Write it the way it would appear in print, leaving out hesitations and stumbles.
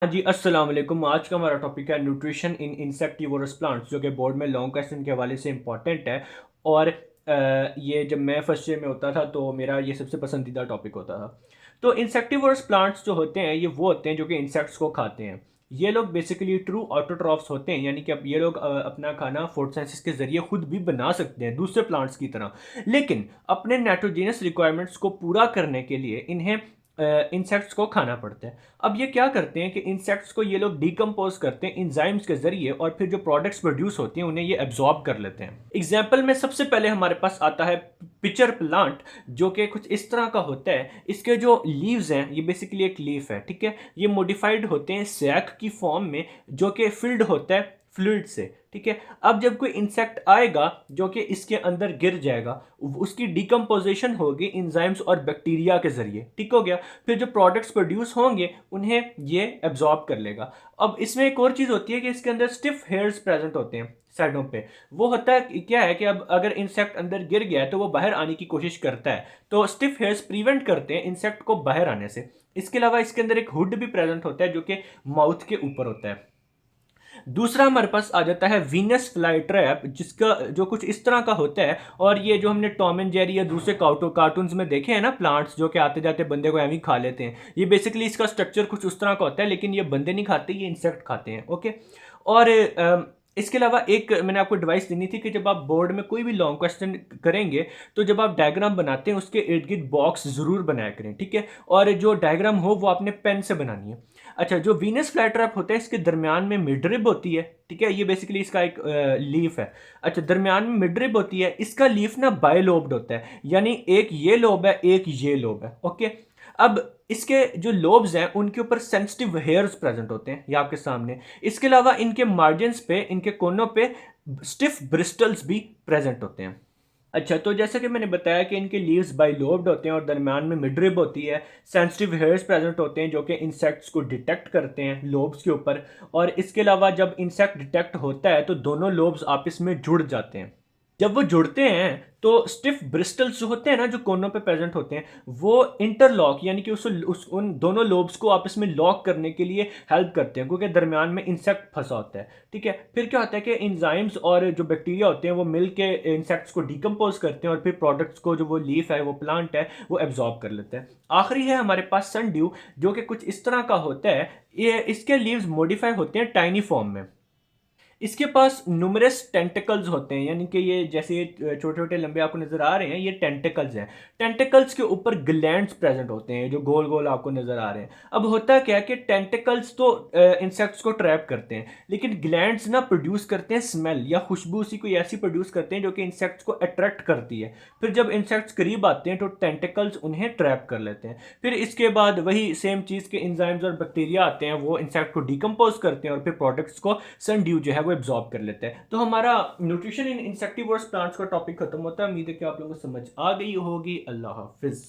हाँ जी, अस्सलाम वालेकुम। आज का हमारा टॉपिक है न्यूट्रिशन इन इंसेक्टिवोरस प्लांट्स, जो कि बोर्ड में लॉन्ग क्वेश्चन के हवाले से इम्पॉर्टेंट है। और ये जब मैं फर्स्ट ईयर में होता था तो मेरा ये सबसे पसंदीदा टॉपिक होता था। तो इंसेक्टिवोरस प्लांट्स जो होते हैं ये वो होते हैं जो कि इंसेक्ट्स को खाते हैं। ये लोग बेसिकली ट्रू ऑटोट्रॉफ्स होते हैं, यानी कि अब ये लोग अपना खाना फोटोसिंथेसिस के जरिए खुद भी बना सकते हैं दूसरे प्लांट्स की तरह। लेकिन अपने नाइट्रोजनस रिक्वायरमेंट्स को पूरा करने के लिए इन्हें इंसेक्ट्स को खाना पड़ता है। अब ये क्या करते हैं कि इंसेक्ट्स को ये लोग डिकम्पोज करते हैं इंजाइम्स के जरिए, और फिर जो प्रोडक्ट्स प्रोड्यूस होती हैं उन्हें ये एब्जॉर्ब कर लेते हैं। एग्जाम्पल में सबसे पहले हमारे पास आता है पिचर प्लांट, जो कि कुछ इस तरह का होता है। इसके जो लीव्स हैं ये बेसिकली एक लीफ है, ठीक है। ये मॉडिफाइड होते हैं सैक की फॉर्म में, जो कि फिल्ड होता है फ्लूइड से, ठीक है। अब जब कोई इंसेक्ट आएगा जो कि इसके अंदर गिर जाएगा, उसकी डिकम्पोजिशन होगी इंजाइम्स और बैक्टीरिया के जरिए, ठीक हो गया। फिर जो प्रोडक्ट्स प्रोड्यूस होंगे उन्हें ये एब्जॉर्ब कर लेगा। अब इसमें एक और चीज़ होती है कि इसके अंदर स्टिफ हेयर्स प्रेजेंट होते हैं साइडों पे। वो होता है क्या है कि अब अगर इंसेक्ट अंदर गिर गया है तो वो बाहर आने की कोशिश करता है, तो स्टिफ हेयर्स प्रिवेंट करते हैं इंसेक्ट को बाहर आने से। इसके अलावा इसके अंदर एक हुड भी प्रेजेंट होता है जो कि माउथ के ऊपर होता है। दूसरा हमारे पास आ जाता है वीनस फ्लाई ट्रैप, जिसका जो कुछ इस तरह का होता है। और ये जो हमने टॉम एंड जेरी या दूसरे कार्टून्स में देखे हैं ना, प्लांट्स जो कि आते जाते बंदे को एवं खा लेते हैं, ये बेसिकली इसका स्ट्रक्चर कुछ उस तरह का होता है, लेकिन ये बंदे नहीं खाते, ये इंसेक्ट खाते हैं। ओके। और इसके अलावा एक मैंने आपको एडवाइस देनी थी कि जब आप बोर्ड में कोई भी लॉन्ग क्वेश्चन करेंगे तो जब आप डायग्राम बनाते हैं उसके इर्द गिर्द बॉक्स जरूर बनाया करें, ठीक है। और जो डायग्राम हो वो आपने पेन से बनानी है। अच्छा, जो वीनस फ्लैट्रैप होता है इसके दरमियान में मिडरिब होती है, ठीक है। ये बेसिकली इसका एक लीफ है। अच्छा, दरमियान में मिडरिब होती है। इसका लीफ ना बायलोब्ड होता है, यानी एक ये लोब है एक ये लोब है। ओके। अब इसके जो लोब्स हैं उनके ऊपर सेंसिटिव हेयर्स प्रेजेंट होते हैं, ये आपके सामने। इसके अलावा इनके मार्जिन्स पे, इनके कोनों पे स्टिफ ब्रिस्टल्स भी प्रेजेंट होते हैं। अच्छा, तो जैसा कि मैंने बताया कि इनके लीव्स बाइलोब्ड होते हैं और दरमियान में मिडरिब होती है। सेंसिटिव हेयर्स प्रेजेंट होते हैं जो कि इंसेक्ट्स को डिटेक्ट करते हैं लोब्स के ऊपर। और इसके अलावा जब इंसेक्ट डिटेक्ट होता है तो दोनों लोब्स आपस में जुड़ जाते हैं। जब वो जुड़ते हैं तो स्टिफ ब्रिस्टल्स जो होते हैं ना, जो कोनों पे प्रेजेंट होते हैं, वो इंटरलॉक यानी कि उन दोनों लोब्स को आपस में लॉक करने के लिए हेल्प करते हैं, क्योंकि दरमियान में इंसेक्ट फंसा होता है, ठीक है। फिर क्या होता है कि इंजाइम्स और जो बैक्टीरिया होते हैं वो मिल के इंसेक्ट्स को डिकम्पोज करते हैं, और फिर प्रोडक्ट्स को, जो वो लीफ है, वो प्लांट है, वो एब्जॉर्ब कर लेते हैं। आखिरी है हमारे पास सन ड्यू, जो कि कुछ इस तरह का होता है। ये इसके लीव्स मॉडिफाई होते हैं टाइनी फॉर्म में। इसके पास न्यूमरस टेंटिकल्स होते हैं, यानी कि ये जैसे ये छोटे छोटे लंबे आपको नजर आ रहे हैं, ये टेंटिकल्स हैं। टेंटिकल्स के ऊपर ग्लैंड्स प्रेजेंट होते हैं जो गोल गोल आपको नजर आ रहे हैं। अब होता क्या है कि टेंटिकल्स तो इंसेक्ट्स को ट्रैप करते हैं, लेकिन ग्लैंड्स ना प्रोड्यूस करते हैं स्मेल या खुशबू, सी कोई ऐसी प्रोड्यूस करते हैं जो कि इंसेक्ट्स को अट्रैक्ट करती है। फिर जब इंसेक्ट्स करीब आते हैं तो टेंटिकल्स उन्हें ट्रैप कर लेते हैं। फिर इसके बाद वही सेम चीज़ के इंजाइम्स और बैक्टीरिया आते हैं, वो इंसेक्ट को डिकम्पोज करते हैं, और फिर प्रोडक्ट्स को सन ड्यू जो है वो एब्जॉर्ब कर लेते हैं। तो हमारा न्यूट्रिशन इन इंसेक्टिवोर्स प्लांट्स का टॉपिक खत्म होता है। उम्मीद है कि आप लोगों को समझ आ गई होगी। अल्लाह हाफिज़।